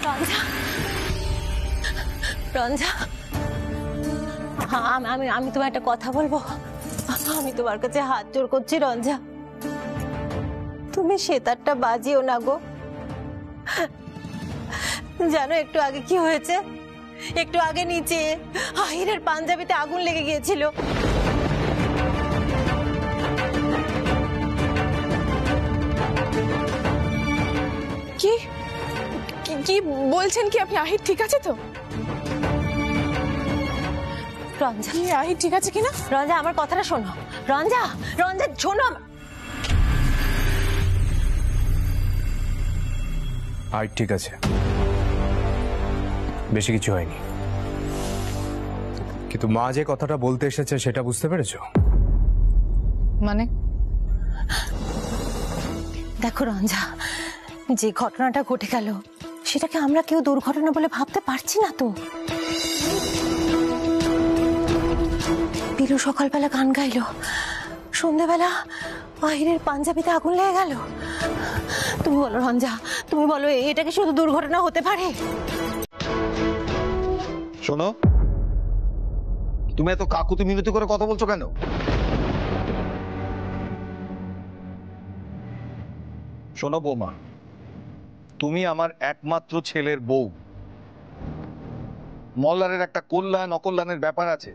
রঞ্জা, রঞ্জা, আমি তোমার একটা কথা বলবো। আমি তোমার কাছে হাত জোড় করছি রঞ্জা, তুমি সেতারটা বাজিও না গো। জানো একটু আগে কি হয়েছে? একটু আগে নিচে আহিরের পাঞ্জাবিতে আগুন লেগে গিয়েছিল। কি কি বলছেন? কি আপনি? আহির ঠিক আছে তো? রঞ্জা, আহির ঠিক আছে কিনা? রঞ্জা আমার কথাটা শোনো। রঞ্জা, রঞ্জা শোনো। আহির ঠিক আছে, বেশি কিছু হয়নি। কিন্তু মা যে কথাটা বলতে এসেছে সেটা বুঝতে পেরেছো? মানে? দেখো রঞ্জা, যে ঘটনাটা ঘটে গেল সেটাকে আমরা কেউ দুর্ঘটনা বলে ভাবতে পারছি না তো। পিলু সকালবেলা গান গাইলো, সন্ধ্যেবেলা আহিরের পাঞ্জাবিতে আগুন লেগে গেল। তুমি বলো রঞ্জা, তুমি বলো এটা কি শুধু দুর্ঘটনা হতে পারে? শোনো, তুমি এত কাকুতি মিনতি করে কথা বলছো কেন? শোনো বৌমা, তুমি আমার একমাত্র ছেলের বউ। মল্লারের একটা কল্যাণ অকল্যাণের ব্যাপার আছে।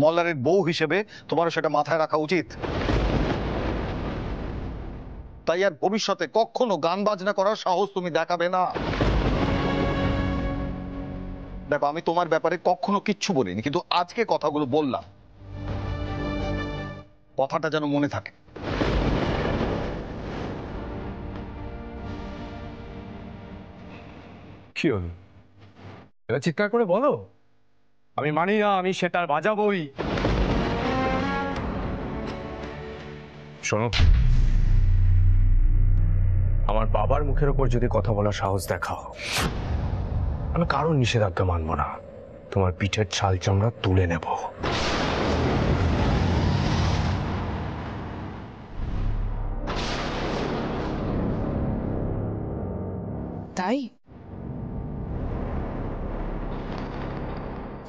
মল্লারের বউ হিসেবে তোমারও সেটা মাথায় রাখা উচিত। তাই আর ভবিষ্যতে কখনো গান বাজনা করার সাহস তুমি দেখাবে না। দেখো, আমি তোমার ব্যাপারে কখনো কিচ্ছু বলিনি, কিন্তু আজকে কথাগুলো বললাম, কথাটা যেন মনে থাকে। কি হল? এবার চিৎকার করে বলো আমি মানি না, আমি সেটার বাজাবই। শোনো, আমার বাবার মুখের ওপর যদি কথা বলার সাহস দেখাও, আমি কারোর নিষেধাজ্ঞা মানব না। তোমার পিঠের ছাল চামড়া তুলে নেব। তাই?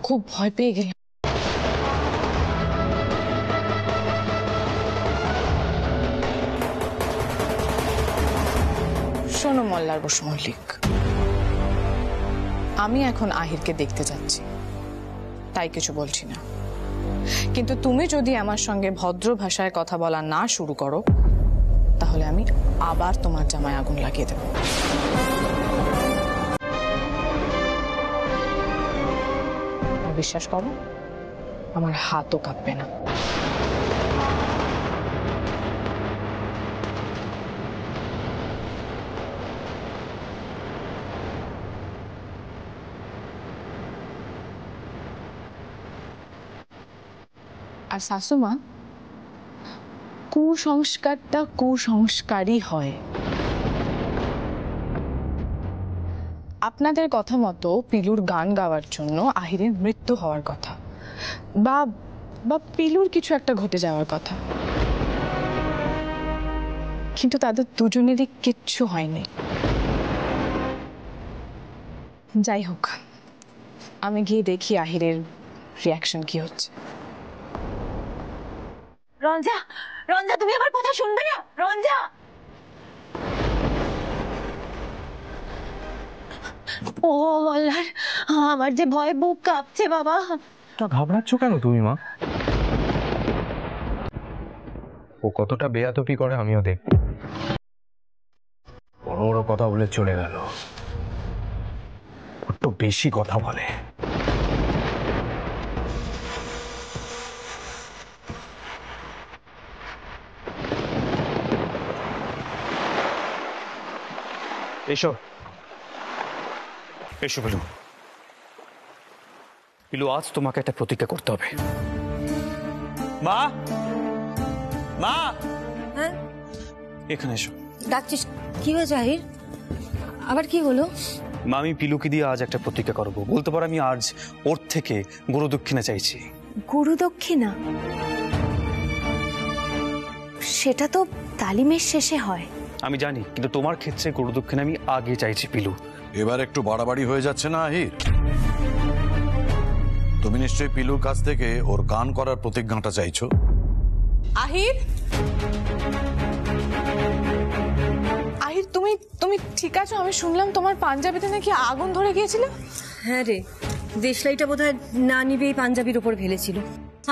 খুব ভয় পেয়ে গেলাম। শোনো মল্লার বসু মল্লিক, আমি এখন আহিরকে দেখতে যাচ্ছি, তাই কিছু বলছি না। কিন্তু তুমি যদি আমার সঙ্গে ভদ্র ভাষায় কথা বলা না শুরু করো, তাহলে আমি আবার তোমার জামায় আগুন লাগিয়ে দেব। বিশ্বাস করো, আমার হাতও কাঁপবে না। আর শাশুমা, কুসংস্কারটা কুসংস্কারই হয়। আপনাদের কথা মতো পিলুর গান গাওয়ার জন্য আহিরের মৃত্যু হওয়ার কথা, বা পিলুর কিছু একটা ঘটে যাওয়ার কথা, কিন্তু তাদের দুজনেরই কিচ্ছু হয়নি। যাই হোক, আমি গিয়ে দেখি আহিরের রিয়াকশন কি হচ্ছে। রঞ্জা, রঞ্জা তুমি আমার কথা শুনবে না? রঞ্জা, ও মল্লার, আমার যে ভয় বুক কাঁপছে বাবা। ঘাবড়াচ্ছ কেন তুমি মা? ও কতটা বেয়াদবি করে আমিও দেখ। বড় বড় কথা বলে চলে গেল, একটু বেশি কথা বলে। এসো এসো পিলু। পিলু, আজ তোমাকে একটা প্রতিজ্ঞা করতে হবে। মা, মা, হ্যাঁ এখানে এসো। ডাকছিস? কি হয়েছে আহির? আবার কি হলো? মা, আমি পিলুকে দিয়ে আজ একটা প্রতিজ্ঞা করবো। বলতে পারো আমি আজ ওর থেকে গুরু দক্ষিণা চাইছি। গুরু দক্ষিণা? সেটা তো তালিমের শেষে হয়। আমি জানি, কিন্তু তোমার ক্ষেত্রে গুরু দক্ষিণা আমি আগে চাইছি পিলু। এবার একটু বাড়াবাড়ি হয়ে যাচ্ছে না আহির? তুমি নিশ্চয়ই পিলুর কাছ থেকে ওর গান করার প্রতিজ্ঞাটা চাইছো। আহির, আহির, তুমি তুমি ঠিক আছো? আমি শুনলাম তোমার পাঞ্জাবিতে নাকি আগুন ধরে গিয়েছিল। হ্যাঁ রে, দেশলাইটা বোধহয় না নিবেই পাঞ্জাবির উপর ফেলেছিল।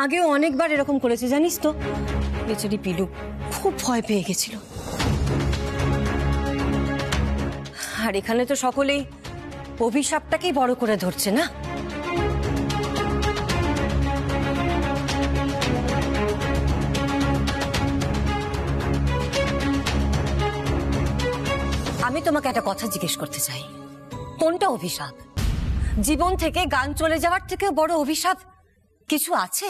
আগেও অনেকবার এরকম করেছে জানিস তো। বেচারি পিলু খুব ভয় পেয়ে গেছিল। আর এখানে তো সকলেই অভিশাপটাকেই বড় করে ধরছে না। আমি তোমাকে একটা কথা জিজ্ঞেস করতে চাই, কোনটা অভিশাপ? জীবন থেকে গান চলে যাওয়ার থেকে বড় অভিশাপ কিছু আছে?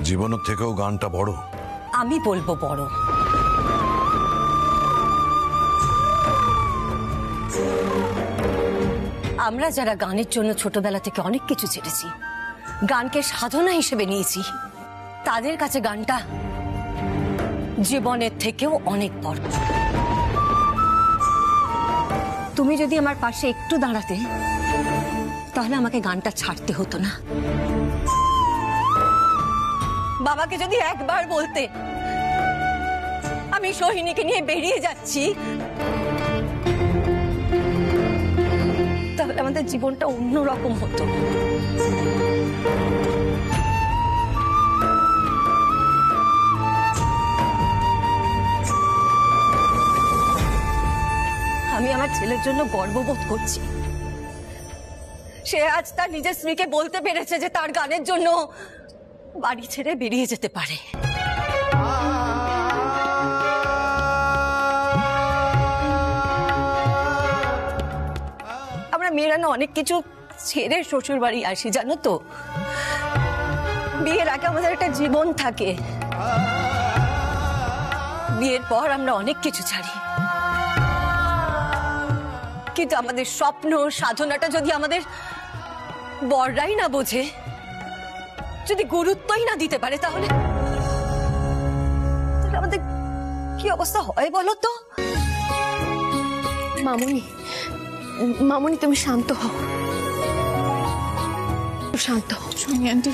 জীবনের থেকেও গানটা বড়। আমি বলবো বড়। আমরা যারা গানের জন্য ছোটবেলা থেকে অনেক কিছু ছেড়েছি, গানকে সাধনা হিসেবে নিয়েছি, তাদের কাছে গানটা জীবনের থেকেও অনেক বড়। তুমি যদি আমার পাশে একটু দাঁড়াতে, তাহলে আমাকে গানটা ছাড়তে হতো না। বাবাকে যদি একবার বলতে আমি সোহিনীকে নিয়ে বেরিয়ে যাচ্ছি, তাহলে আমাদের জীবনটা অন্যরকম হতো। আমি আমার ছেলের জন্য গর্ববোধ করছি। সে আজ তার নিজের স্ত্রীকে বলতে পেরেছে যে তার গানের জন্য বাড়ি ছেড়ে বেরিয়ে যেতে পারে। আমরা মেয়েরা না অনেক কিছু ছেড়ে শ্বশুর বাড়ি আসি, জানো তো। বিয়ের আগে আমাদের একটা জীবন থাকে, বিয়ের পর আমরা অনেক কিছু ছাড়ি। কিন্তু আমাদের স্বপ্ন সাধনাটা যদি আমাদের বড়রাই না বোঝে, যদি গুরুত্বই না দিতে পারে, তাহলে আমাদের কি অবস্থা হয় বলো তো? মামুনি, মামুনি, তুমি শান্ত হও, শান্ত হও। শুনি আন্টি,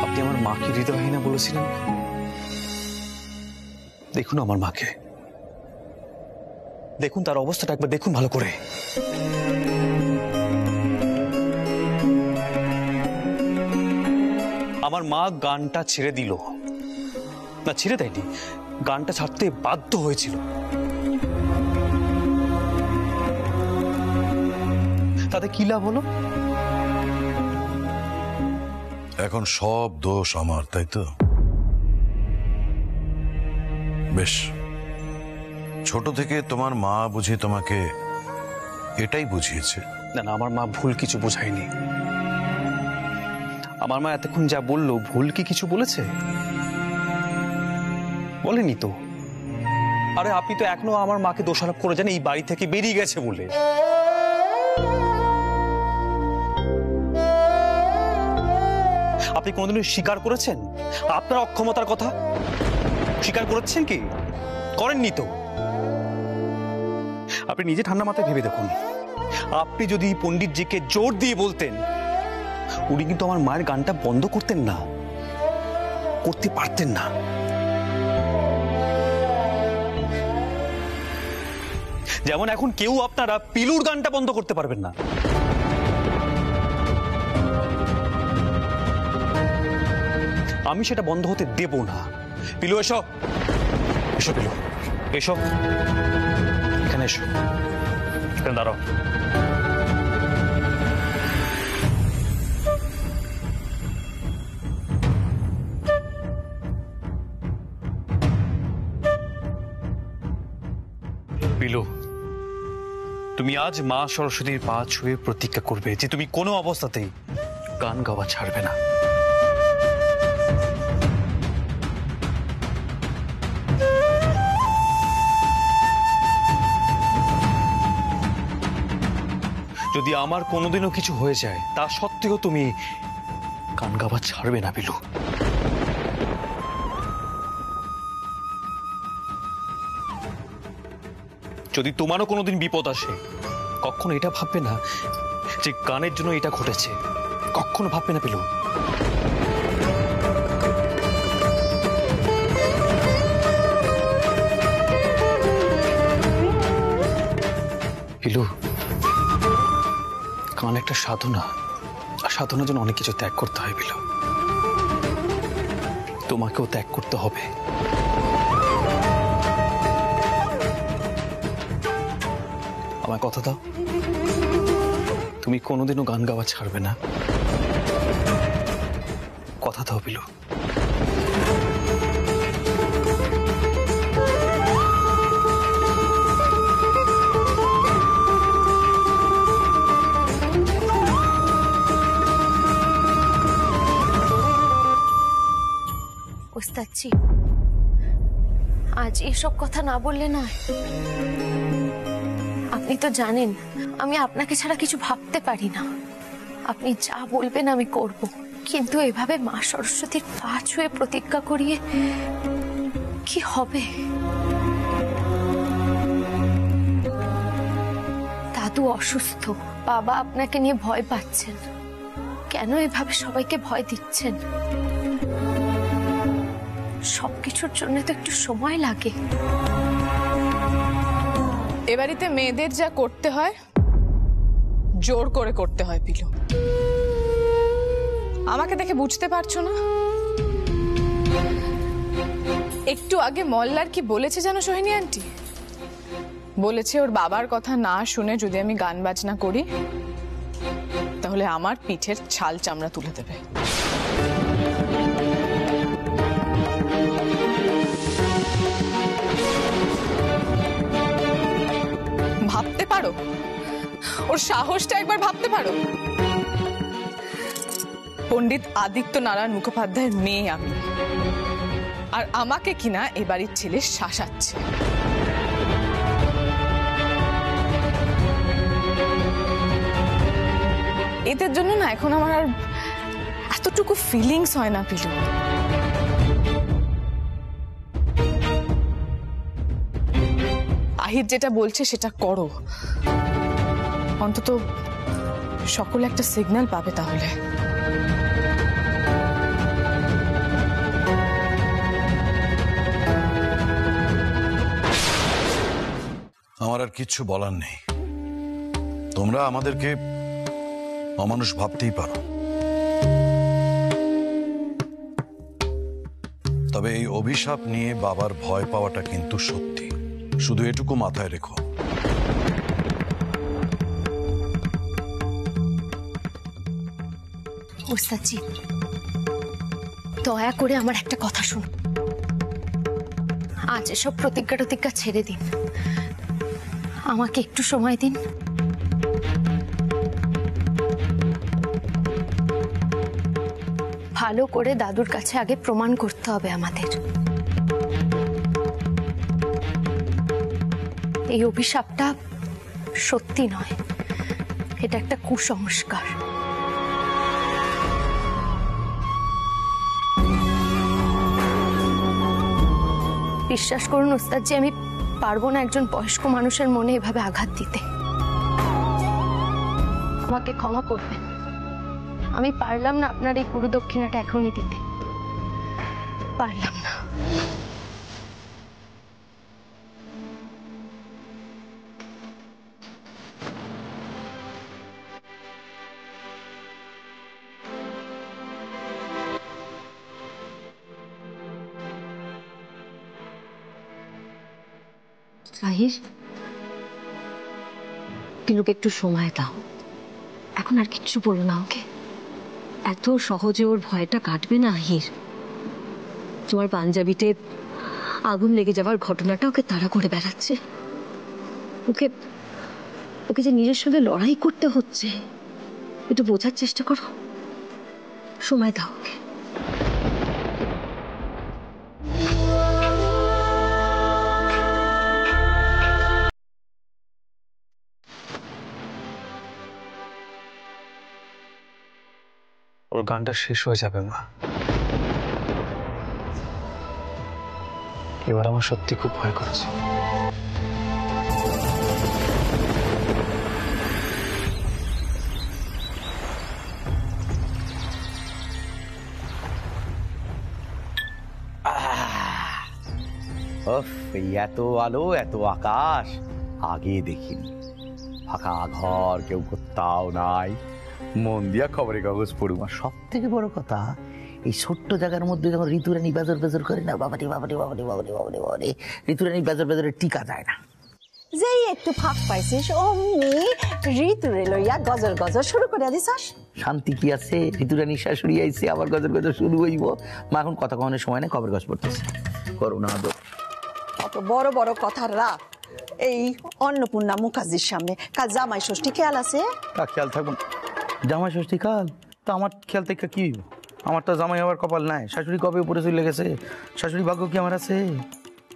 আপনি আমার মাকে হৃদয়হীনা বলেছিলেন। দেখুন আমার মাকে, দেখুন তার অবস্থাটা একবার দেখুন ভালো করে। আমার মা গানটা ছেড়ে দিল না, ছেড়ে দেয়নি, গানটা ছাড়তে বাধ্য হয়েছিল। তাতে কি লাভ হলো? এখন সব দোষ আমার, তাই তো? বেশ, ছোট থেকে তোমার মা বুঝি তোমাকে এটাই বুঝিয়েছে? না না, আমার মা ভুল কিছু বোঝায়নি। আমার মা এতক্ষণ যা বললো, ভুল কি কিছু বলেছে? বলেনি তো। আরে আপনি তো এখনো আমার মাকে দোষারোপ করে যান এই বাড়ি থেকে বেরিয়ে গেছে বলে। আপনি কোনোদিনও স্বীকার করেছেন আপনার অক্ষমতার কথা? স্বীকার করেছেন কি? করেননি তো। আপনি নিজে ঠান্ডা মাথায় ভেবে দেখুন, আপনি যদি পণ্ডিতজিকে জোর দিয়ে বলতেন, উনি কিন্তু আমার মায়ের গানটা বন্ধ করতেন না, করতে পারতেন না। যেমন এখন কেউ আপনারা পিলুর গানটা বন্ধ করতে পারবেন না। আমি সেটা বন্ধ হতে দেব না। পিলু এসো, এসো পিলু, এসো এখানে, এসো এখানে দাঁড়াও। পিলু, তুমি আজ মা সরস্বতীর পা ছুঁয়ে প্রতিজ্ঞা করবে যে তুমি কোনো অবস্থাতেই গান গাওয়া ছাড়বে না। যদি আমার কোনোদিনও কিছু হয়ে যায় তা সত্ত্বেও তুমি গান গাওয়া ছাড়বে না বিলু। যদি তোমারও কোনোদিন বিপদ আসে কখনো এটা ভাববে না যে গানের জন্য এটা ঘটেছে, কখনো ভাববে না বিলু। বিলু, গান একটা সাধনা, আর সাধনার জন্য অনেক কিছু ত্যাগ করতে হয় বিলু। তোমাকেও ত্যাগ করতে হবে। আমার কথা দাও, তুমি কোনোদিনও গান গাওয়া ছাড়বে না। কথা দাও বিলু। ওস্তাদজি, আজ এসব কথা না বললে নয়। আপনি তো জানেন আমি আপনাকে ছাড়া কিছু ভাবতে পারি না। আপনি যা বলবেন আমি করব, কিন্তু এভাবে মা সরস্বতীর পা ছুঁয়ে প্রতিজ্ঞা করিয়ে কি হবে? দাদু অসুস্থ, বাবা আপনাকে নিয়ে ভয় পাচ্ছেন। কেন এভাবে সবাইকে ভয় দিচ্ছেন? সবকিছুর জন্য তো একটু সময় লাগে। এ বাড়িতে মেয়েদের যা করতে হয় জোর করে করতে হয় পিলু। আমাকে দেখে বুঝতে পারছো না? একটু আগে মল্লার কি বলেছে জানো সোহিনী আন্টি? বলেছে ওর বাবার কথা না শুনে যদি আমি গান বাজনা করি তাহলে আমার পিঠের ছাল চামড়া তুলে দেবে। ভাবতে পারো? ওর সাহসটা একবার ভাবতে পারো? পণ্ডিত আদিত্য নারায়ণ মুখোপাধ্যায়ের মেয়ে আমি, আর আমাকে কিনা এ বাড়ির ছেলে শাসাচ্ছে। এদের জন্য না এখন আমার আর এতটুকু ফিলিংস হয় না পিলু। আহির যেটা বলছে সেটা করো, অন্তত সকলে একটা সিগন্যাল পাবে তাহলে। আমার আর কিচ্ছু বলার নেই। তোমরা আমাদেরকে অমানুষ ভাবতেই পারো, তবে এই অভিশাপ নিয়ে বাবার ভয় পাওয়াটা কিন্তু সত্যি। শুধু এটুকু মাথায় রেখো। ওস্তাদজি, দয়া করে আমার একটা কথা শুনুন। আজ এসব প্রতিজ্ঞা টতিজ্ঞা ছেড়ে দিন, আমাকে একটু সময় দিন। ভালো করে দাদুর কাছে আগে প্রমাণ করতে হবে আমাদের। এই অভিশাপটা সত্যি নয়, এটা একটা কুসংস্কার। বিশ্বাস করুন ওস্তাদজি, আমি পারবো না একজন বয়স্ক মানুষের মনে এভাবে আঘাত দিতে। আমাকে ক্ষমা করবেন, আমি পারলাম না আপনার এই গুরু দক্ষিণাটা এখনই দিতে পারলাম না। আহির, পিলুকে একটু সময় দাও। এখন আর কিচ্ছু বলো না ওকে। এত সহজে ওর ভয়টা কাটবে না আহির। তোমার পাঞ্জাবিতে আগুন লেগে যাওয়ার ঘটনাটা ওকে তাড়া করে বেড়াচ্ছে। ওকে ওকে যে নিজের সঙ্গে লড়াই করতে হচ্ছে, একটু বোঝার চেষ্টা করো। সময় দাও ওকে। ওর গানটা শেষ হয়ে যাবে মা। এবার আমার সত্যি খুব ভয় করছে। এত আলো এত আকাশ আগে দেখিনি। ফাঁকা ঘর, কেউ কোথাও নাই, মন দিয়া খবরের কাগজ পড়ুম। আর সব থেকে বড় কথা, এই ছোট্ট জায়গার মধ্যে যখন ঋতুরানী বেজর বেজর করে না, বাবারে বাবারে বাবারে বাবারে বাবারে বাবারে, ঋতুরানী বেজর বেজরের টিকা যায় না। যেই একটু ফাঁক পাইছিস অমনি ঋতুরে লইয়া গজর গজর শুরু করে দিছাস। শান্তি কি আছে? ঋতুরানী শাশুড়ি আইছে, আবার গজর গজর শুরু হইব। মা এখন কথা কখনোর সময় নেই, খবরের কাগজ পড়তেছে। করোনা আদর অত বড় বড় কথার রাত এই অন্নপূর্ণা মুখার্জির সামনে। কাল জামাই ষষ্ঠী খেয়াল আছে? তা খেয়াল থাকবো না। জামাই ষষ্ঠী কাল, তা আমার খেয়াল থেকে কি হইব? আমার তো জামাই হওয়ার কপাল নাই। শাশুড়ি কবে উপরে চলে গেছে, শাশুড়ি ভাগ্য কি আমার আছে?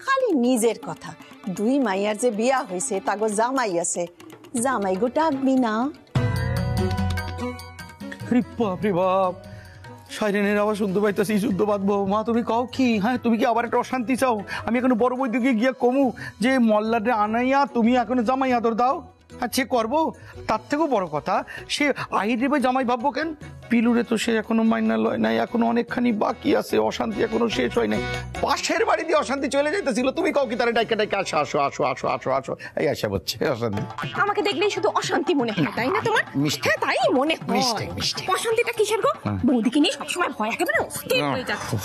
খালি নিজের কথা। দুই মাইয়ার যে বিয়া হয়েছে তাগো জামাই আছে, জামাই গো ডাকবি না? বাপ রে বাপ, সাইরেনের আবার শুনতে পাইতেছি যুদ্ধ বাঁধবো। মা তুমি কও কি? হ্যাঁ, তুমি কি আবার একটা অশান্তি চাও? আমি এখনো বড় বৈদ্যুকে গিয়া কমু যে মল্লারে আনাইয়া তুমি এখনো জামাই আদর দাও? হ্যাঁ, সে করবো। তার থেকেও বড় কথা, সে আহিরে জামাই ভাববো কেন? পিলুরে তো সে এখনো মাইনা লয় নাই, এখনো অনেকখানি বাকি আছে, অশান্তি এখনো শেষ হয় নাই। পাশের বাড়ি দিয়ে অশান্তি চলে যাইতেছিল, তুমি কও কি তারা ডাইকা ডাইকা আসো আসো আসো আসো আসো আসো, এই আসা হচ্ছে অশান্তি। আমাকে দেখলেই শুধু অশান্তি মনে হয়, তাই না তোমার? হ্যাঁ, তাই মনে হয়। অশান্তিটা কিসের গো? বৌদিকে নিয়ে সবসময় ভয় একেবারে অস্থির হয়ে যাচ্ছে।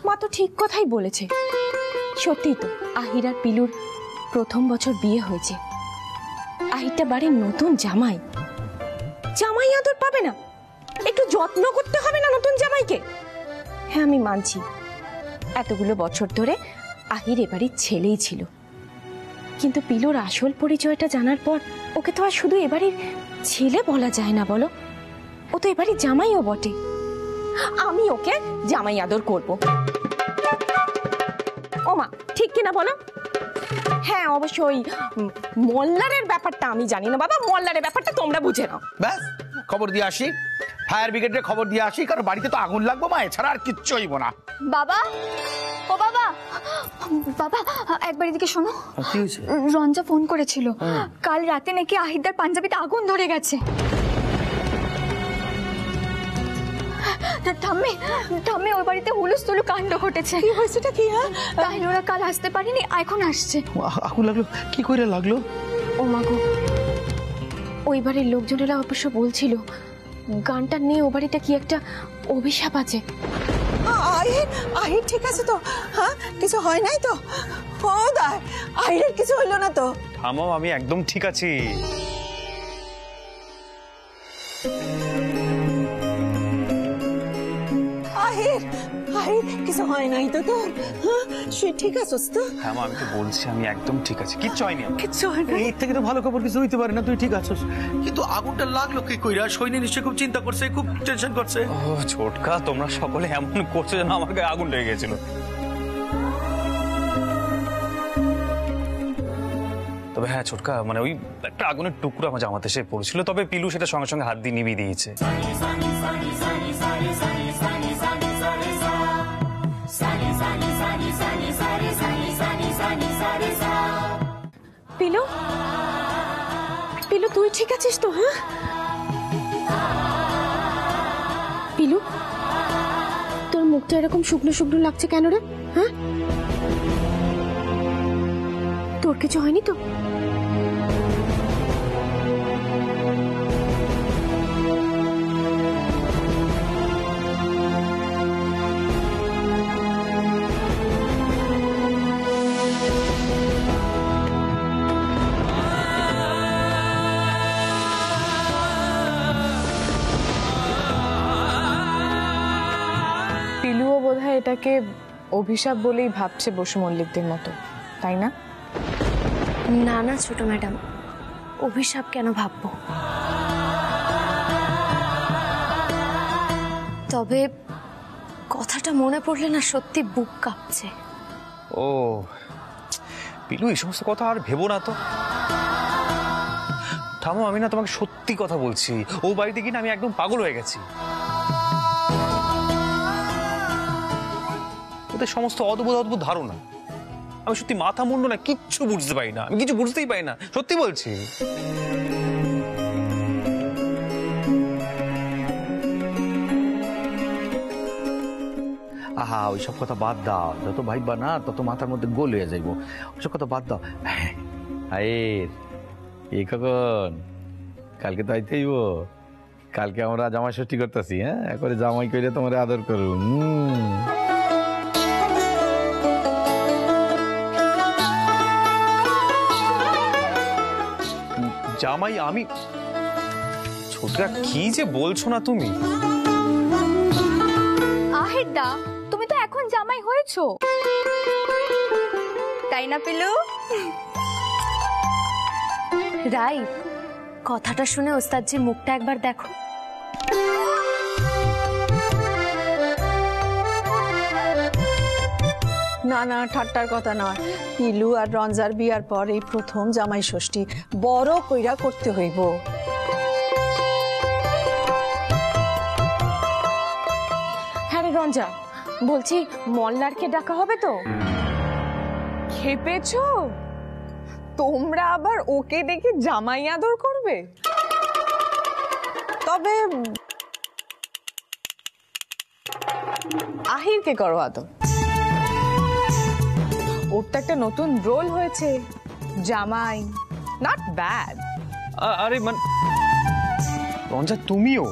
মা তো ঠিক কথাই বলেছে। সত্যি তো, আহির আর পিলুর প্রথম বছর বিয়ে হয়েছে। আহিরটা বাড়ির নতুন জামাই, জামাই আদর পাবে না? একটু যত্ন করতে হবে না নতুন জামাইকে? হ্যাঁ, আমি মানছি এতগুলো বছর ধরে আহির এবাড়ির ছেলেই ছিল, কিন্তু পিলুর আসল পরিচয়টা জানার পর ওকে তো আর শুধু এবাড়ির ছেলে বলা যায় না, বলো? ও তো এবাড়ির জামাইও বটে। আমি ওকে জামাই আদর করব। ও মা, ঠিক কিনা বলো? হ্যাঁ, অবশ্যই মোল্লারের ব্যাপারটা আমি জানি না বাবা, মোল্লারের ব্যাপারটা তোমরা বুঝে নাও। ব্যাস, খবর দিয়ে আসি, ফায়ার ব্রিগেডের খবর দিয়ে আসি, কারণ বাড়িতে তো আগুন লাগবো মা, এছাড়া আর কিচ্ছু হইব না। বাবা, ও বাবা, বাবা একবার এদিকে শোনো। কি হয়েছে? রঞ্জা ফোন করেছিল, কাল রাতে নাকি আহিরদার পাঞ্জাবিতে আগুন ধরে গেছে। ঠাম্মি, ঠাম্মি, ওই বাড়িতে হুলুস্থুলু কাণ্ড ঘটেছে। কি হয়েছেটা কি? হ্যাঁ, তাহলে ওরা কাল আসতে পারেনি, এখন আসছে। আগুন লাগলো? কি করে লাগলো? ও মা গো, ওই বাড়ির লোকজনেরা অবশ্য বলছিল গানটা নিয়ে ও বাড়িটা কি একটা অভিশাপ আছে। আহির, আহির ঠিক আছে তো? হ্যাঁ, কিছু হয় নাই তো? ও দা, আহিরের কিছু হইলো না তো? থামো, আমি একদম ঠিক আছি। আহির, আহির কিছু হয় নাই তো তোর? হ্যাঁ, তুই ঠিক আছিস তো? হ্যাঁ মা, আমি তো বলছি আমি একদম ঠিক আছি, কিচ্ছু হয়নি। কিচ্ছু হয় না? এর থেকে তো ভালো খবর কিছু হইতে পারে না, তুই ঠিক আছিস। কিন্তু আগুনটা লাগলো কি কইরা? সৈনী নিশ্চয়ই খুব চিন্তা করছে, খুব টেনশন করছে। ও ছোটকা, তোমরা সকলে এমন করছো যেন আমার গায়ে আগুন লেগে গেছিল। তবে হ্যাঁ ছোটকা, মানে ওই একটা আগুনের টুকরো আমার জামাতে এসে পড়েছিল, তবে পিলু সেটা সঙ্গে সঙ্গে হাত দিয়ে নিভিয়ে দিয়েছে। পিলু, পিলু তুই ঠিক আছিস তো? হ্যাঁ পিলু, তোর মুখটা এরকম শুকনো শুকনো লাগছে কেন রে? হ্যাঁ, তোর কিছু হয়নি তো? পিলুও বোধহয় এটাকে অভিশাপ বলেই ভাবছে বসু মল্লিকদের মতো, তাই না? না না ছোট ম্যাডাম, অভিশাপ কেন ভাববো? তবে কথাটা মনে পড়লে না সত্যি বুক কাঁপছে। ও পিলু, এই সমস্ত কথা আর ভেবো না তো। থামো, আমি না তোমাকে সত্যি কথা বলছি, ও বাড়িতে কিনা আমি একদম পাগল হয়ে গেছি। ওদের সমস্ত অদ্ভুত অদ্ভুত ধারণা, আমি সত্যি মাথা মুন্ড না কিচ্ছু বুঝতে পারি না, আমি কিছু বুঝতেই পারি না, সত্যি বলছি। আহা ওইসব কথা বাদ দাও, যত ভাইবা না তত মাথার মধ্যে গোল হয়ে যাইব, ওইসব কথা বাদ দাও। আয়ের এই কখন কালকে তো আইতেইব, কালকে আমরা জামাই ষষ্ঠী করতেছি, হ্যাঁ একবারে জামাই করে তোমার আদর করুন। জামাই আমি? ছোটরা কি যে বলছো না তুমি। আহির দা, তুমি তো এখন জামাই হয়েছো, তাই না পিলু? রাই, কথাটা শুনে ওস্তাদজির মুখটা একবার দেখো। না না, ঠাট্টার কথা নয়। পিলু আর রঞ্জার বিয়ার পর এই প্রথম জামাই ষষ্ঠী বড় কইরা করতে হইব। হ্যাঁ রে রঞ্জা, বলছি মল্লারকে ডাকা হবে তো? খেপেছো? তোমরা আবার ওকে দেখে জামাই আদর করবে? তবে আহিরকে করো আদর, ওর তো একটা নতুন রোল হয়েছে, জামাই। Not bad. আরে মানে রঞ্জা তুমিও